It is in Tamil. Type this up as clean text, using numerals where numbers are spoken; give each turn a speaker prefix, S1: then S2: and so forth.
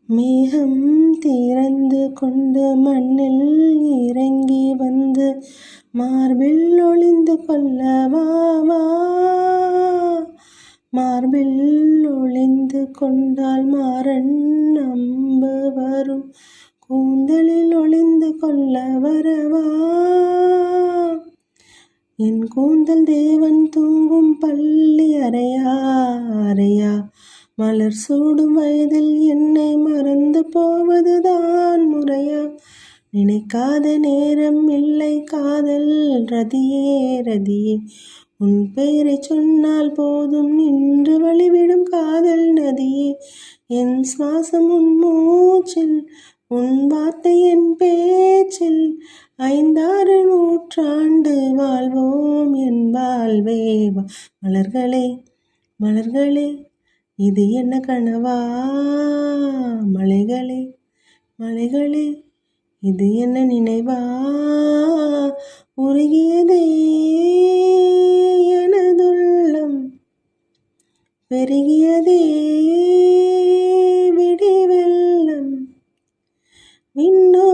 S1: மேகம் திறந்து கொண்டு மண்ணில் இறங்கி வந்து மார்பில் ஒளிந்து கொள்ளவா வா. மார்பில் ஒளிந்து கொண்டால் மாறன் அம்பு வரும், கூந்தலில் ஒளிந்து கொள்ள வரவா. என் கூந்தல் தேவன் தூங்கும் பள்ளி அறையா அறையா. மலர் சூடும் வயதில் என்னை மறந்து போவதுதான் முறையா. நினைக்காத நேரம் இல்லை காதல் ரதியே ரதியே. உன் பெயரை சொன்னால் போதும் நின்று வழிவிடும் காதல் நதியே. என் சுவாசம் உன் மூச்சில், உன் வார்த்தை என் பேச்சில். 5-6 நூற்றாண்டு வாழ்வோம் என் வாழ்வே. மலர்களே மலர்களே, இது என்ன கனவா? மலைகளே மலைகளே, இது என்ன நினைவா? உருகியதே எனதுள்ளம், பெருகியதே விடி வெள்ளம். விண்ணோ